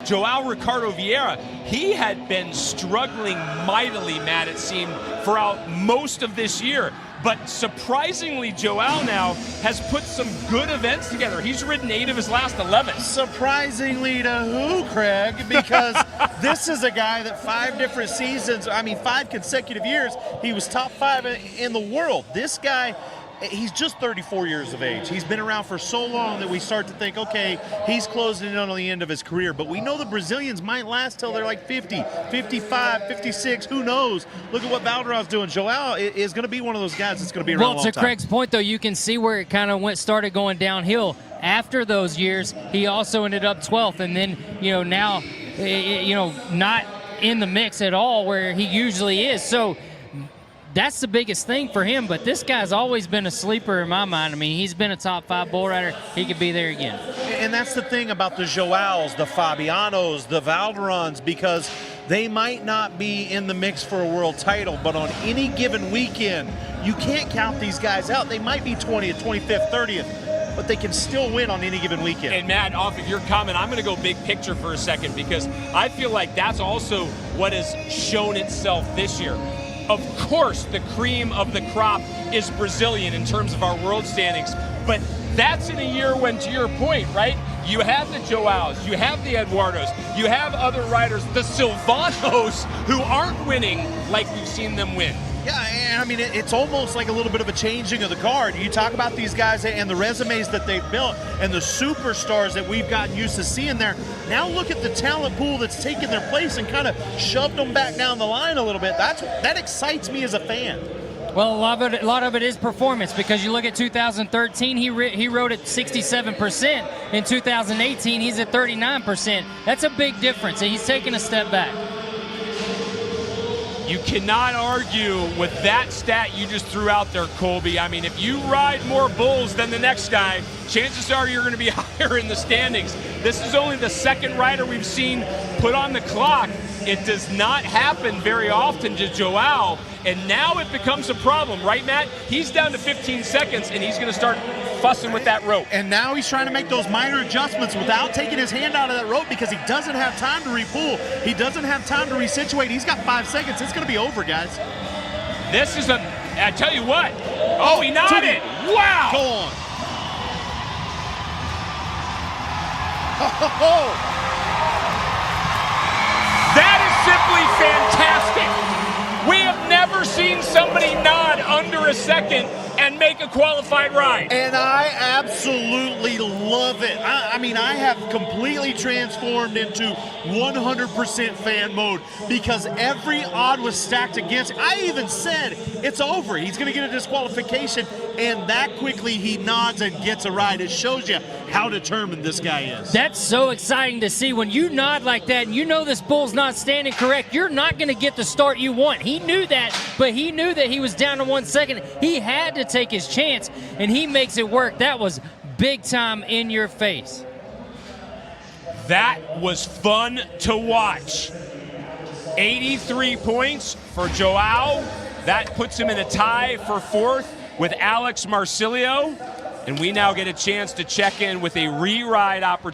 Joao Ricardo Vieira, he had been struggling mightily, Matt, it seemed, throughout most of this year. But surprisingly, Joao now has put some good events together. He's ridden 8 of his last 11. Surprisingly to who, Craig? Because this is a guy that 5 different seasons, 5 consecutive years, he was top 5 in the world. This guy, he's just 34 years of age. He's been around for so long that we start to think, okay, he's closing in on the end of his career. But we know the Brazilians might last till they're like 50, 55, 56, who knows? Look at what Valdeirão's doing. Joao is going to be one of those guys that's going to be around a long time. Well, to Craig's point, though, you can see where it kind of started going downhill. After those years, he also ended up 12th, and then, now, not in the mix at all where he usually is. So that's the biggest thing for him, but this guy's always been a sleeper in my mind. He's been a top 5 bull rider. He could be there again. And that's the thing about the Joaos, the Fabianos, the Valdeirãos, because they might not be in the mix for a world title, but on any given weekend, you can't count these guys out. They might be 20th, 25th, 30th, but they can still win on any given weekend. And Matt, off of your comment, I'm going to go big picture for a second, because I feel like that's also what has shown itself this year. Of course, the cream of the crop is Brazilian in terms of our world standings, but that's in a year when, to your point, right, you have the Joaos, you have the Eduardos, you have other riders, the Silvanos, who aren't winning like we've seen them win. Yeah, it's almost like a little bit of a changing of the guard. You talk about these guys and the resumes that they've built and the superstars that we've gotten used to seeing there. Now look at the talent pool that's taken their place and kind of shoved them back down the line a little bit. That excites me as a fan. Well, a lot of it is performance, because you look at 2013, he rode at 67%. In 2018, he's at 39%. That's a big difference, and he's taking a step back. You cannot argue with that stat you just threw out there, Colby. If you ride more bulls than the next guy, chances are you're going to be higher in the standings. This is only the 2nd rider we've seen put on the clock. It does not happen very often to Joao, and now it becomes a problem, right, Matt? He's down to 15 seconds, and he's going to start fussing with that rope. And now he's trying to make those minor adjustments without taking his hand out of that rope, because he doesn't have time to repull. He doesn't have time to resituate. He's got 5 seconds. It's going to be over, guys. This is I tell you what. Oh, he nodded. Wow. Go on. Oh. That is simply fantastic. We have never seen somebody nod under a second and make a qualified ride. And I absolutely love it. I have completely transformed into 100% fan mode, because every odd was stacked against him. I even said it's over. He's going to get a disqualification, and that quickly he nods and gets a ride. It shows you how determined this guy is. That's so exciting to see. When you nod like that and you know this bull's not standing correct, you're not going to get the start you want. He knew that, but he knew that he was down to 1 second. He had to take his chance, and he makes it work. That was big time in your face. That was fun to watch. 83 points for Joao. That puts him in a tie for 4th with Alex Marcilio. And we now get a chance to check in with a re-ride opportunity.